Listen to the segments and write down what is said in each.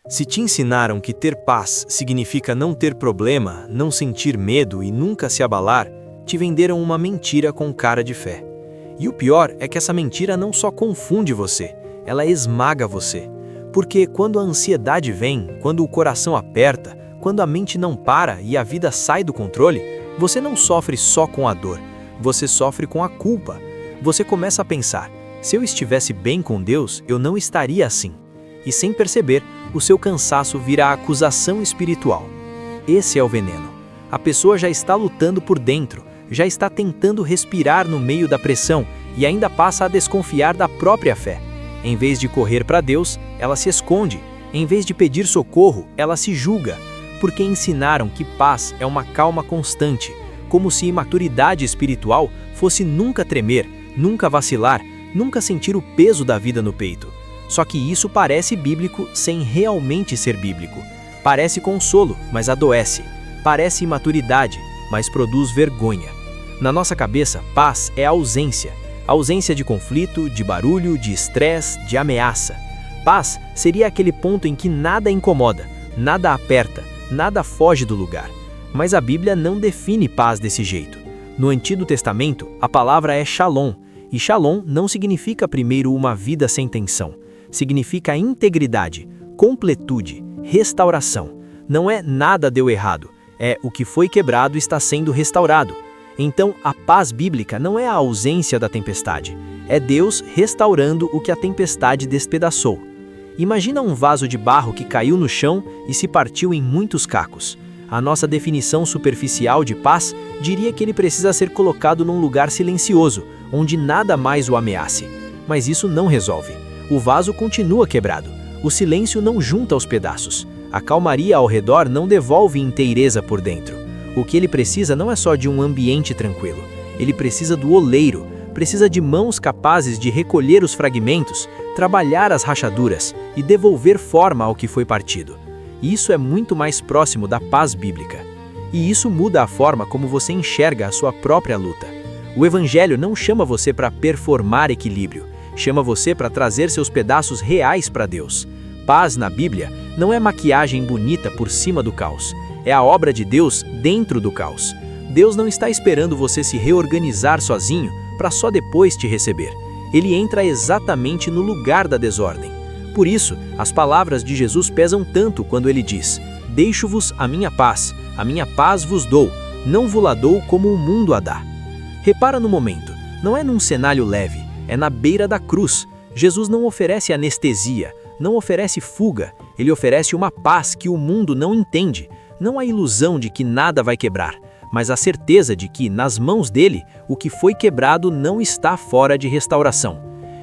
Se te ensinaram que ter paz significa não ter problema, não sentir medo e nunca se abalar, te venderam uma mentira com cara de fé. E o pior é que essa mentira não só confunde você, ela esmaga você. Porque quando a ansiedade vem, quando o coração aperta, quando a mente não para e a vida sai do controle, você não sofre só com a dor, você sofre com a culpa. Você começa a pensar, se eu estivesse bem com Deus, eu não estaria assim. E sem perceber, o seu cansaço vira acusação espiritual. Esse é o veneno. A pessoa já está lutando por dentro, já está tentando respirar no meio da pressão e ainda passa a desconfiar da própria fé. Em vez de correr para Deus, ela se esconde. Em vez de pedir socorro, ela se julga. Porque ensinaram que paz é uma calma constante, como se imaturidade espiritual fosse nunca tremer, nunca vacilar, nunca sentir o peso da vida no peito. Só que isso parece bíblico sem realmente ser bíblico. Parece consolo, mas adoece. Parece imaturidade, mas produz vergonha. Na nossa cabeça, paz é ausência. Ausência de conflito, de barulho, de estresse, de ameaça. Paz seria aquele ponto em que nada incomoda, nada aperta, nada foge do lugar. Mas a Bíblia não define paz desse jeito. No Antigo Testamento, a palavra é shalom. E shalom não significa primeiro uma vida sem tensão. Significa integridade, completude, restauração. Não é nada deu errado, é o que foi quebrado está sendo restaurado. Então, a paz bíblica não é a ausência da tempestade, é Deus restaurando o que a tempestade despedaçou. Imagina um vaso de barro que caiu no chão e se partiu em muitos cacos. A nossa definição superficial de paz diria que ele precisa ser colocado num lugar silencioso, onde nada mais o ameace. Mas isso não resolve. O vaso continua quebrado. O silêncio não junta os pedaços. A calmaria ao redor não devolve inteireza por dentro. O que ele precisa não é só de um ambiente tranquilo. Ele precisa do oleiro, precisa de mãos capazes de recolher os fragmentos, trabalhar as rachaduras e devolver forma ao que foi partido. E isso é muito mais próximo da paz bíblica. E isso muda a forma como você enxerga a sua própria luta. O Evangelho não chama você para performar equilíbrio, chama você para trazer seus pedaços reais para Deus. Paz na Bíblia não é maquiagem bonita por cima do caos, é a obra de Deus dentro do caos. Deus não está esperando você se reorganizar sozinho para só depois te receber. Ele entra exatamente no lugar da desordem. Por isso, as palavras de Jesus pesam tanto quando ele diz: "Deixo-vos a minha paz vos dou, não vos-la dou como o mundo a dá." Repara no momento, não é num cenário leve, é na beira da cruz. Jesus não oferece anestesia, não oferece fuga, ele oferece uma paz que o mundo não entende, não a ilusão de que nada vai quebrar, mas a certeza de que, nas mãos dele, o que foi quebrado não está fora de restauração.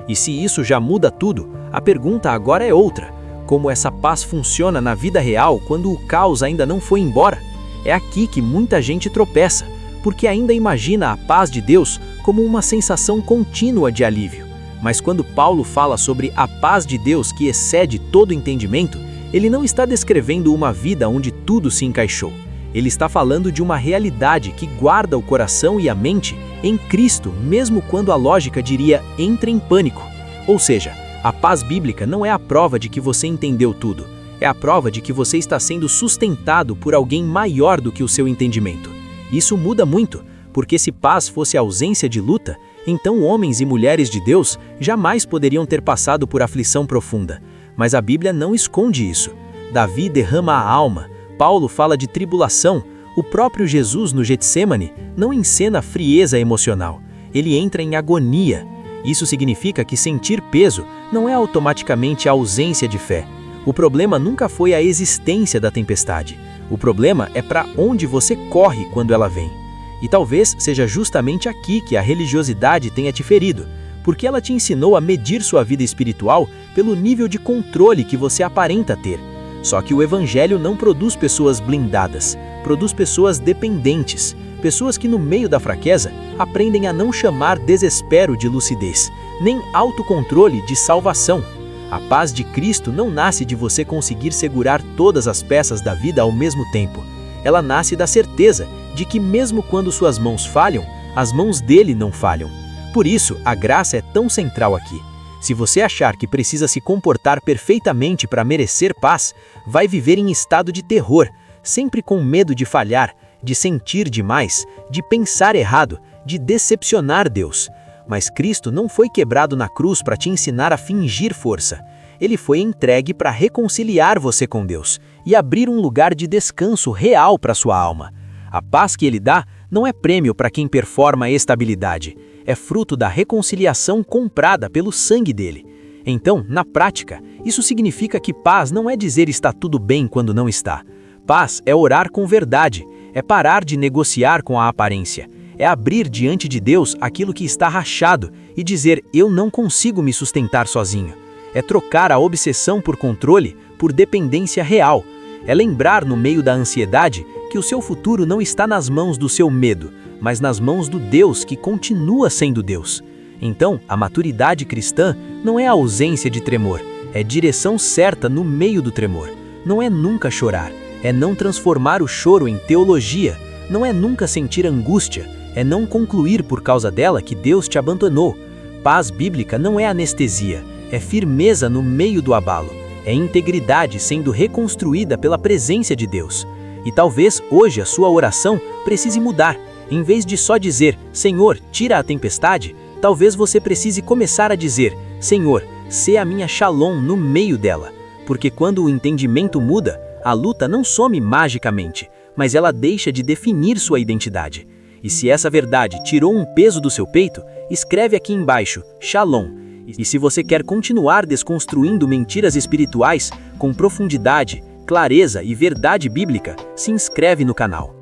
E se isso já muda tudo, a pergunta agora é outra: como essa paz funciona na vida real quando o caos ainda não foi embora? É aqui que muita gente tropeça, porque ainda imagina a paz de Deus como uma sensação contínua de alívio. Mas quando Paulo fala sobre a paz de Deus que excede todo entendimento, ele não está descrevendo uma vida onde tudo se encaixou. Ele está falando de uma realidade que guarda o coração e a mente em Cristo, mesmo quando a lógica diria entre em pânico. Ou seja, a paz bíblica não é a prova de que você entendeu tudo, é a prova de que você está sendo sustentado por alguém maior do que o seu entendimento. Isso muda muito, porque se paz fosse ausência de luta, então homens e mulheres de Deus jamais poderiam ter passado por aflição profunda. Mas a Bíblia não esconde isso. Davi derrama a alma, Paulo fala de tribulação, o próprio Jesus no Getsêmani não encena frieza emocional, ele entra em agonia. Isso significa que sentir peso não é automaticamente a ausência de fé. O problema nunca foi a existência da tempestade. O problema é para onde você corre quando ela vem. E talvez seja justamente aqui que a religiosidade tenha te ferido, porque ela te ensinou a medir sua vida espiritual pelo nível de controle que você aparenta ter. Só que o Evangelho não produz pessoas blindadas, produz pessoas dependentes, pessoas que no meio da fraqueza aprendem a não chamar desespero de lucidez, nem autocontrole de salvação. A paz de Cristo não nasce de você conseguir segurar todas as peças da vida ao mesmo tempo. Ela nasce da certeza de que mesmo quando suas mãos falham, as mãos dele não falham. Por isso, a graça é tão central aqui. Se você achar que precisa se comportar perfeitamente para merecer paz, vai viver em estado de terror, sempre com medo de falhar, de sentir demais, de pensar errado, de decepcionar Deus. Mas Cristo não foi quebrado na cruz para te ensinar a fingir força. Ele foi entregue para reconciliar você com Deus e abrir um lugar de descanso real para sua alma. A paz que ele dá não é prêmio para quem performa a estabilidade, é fruto da reconciliação comprada pelo sangue dele. Então, na prática, isso significa que paz não é dizer está tudo bem quando não está. Paz é orar com verdade, é parar de negociar com a aparência, é abrir diante de Deus aquilo que está rachado e dizer eu não consigo me sustentar sozinho. É trocar a obsessão por controle por dependência real. É lembrar no meio da ansiedade que o seu futuro não está nas mãos do seu medo, mas nas mãos do Deus que continua sendo Deus. Então, a maturidade cristã não é a ausência de tremor, é direção certa no meio do tremor. Não é nunca chorar, é não transformar o choro em teologia, não é nunca sentir angústia, é não concluir por causa dela que Deus te abandonou. Paz bíblica não é anestesia, é firmeza no meio do abalo, é integridade sendo reconstruída pela presença de Deus. E talvez hoje a sua oração precise mudar. Em vez de só dizer, Senhor, tira a tempestade, talvez você precise começar a dizer, Senhor, sê a minha shalom no meio dela. Porque quando o entendimento muda, a luta não some magicamente, mas ela deixa de definir sua identidade. E se essa verdade tirou um peso do seu peito, escreve aqui embaixo, Shalom. E se você quer continuar desconstruindo mentiras espirituais com profundidade, clareza e verdade bíblica, se inscreve no canal.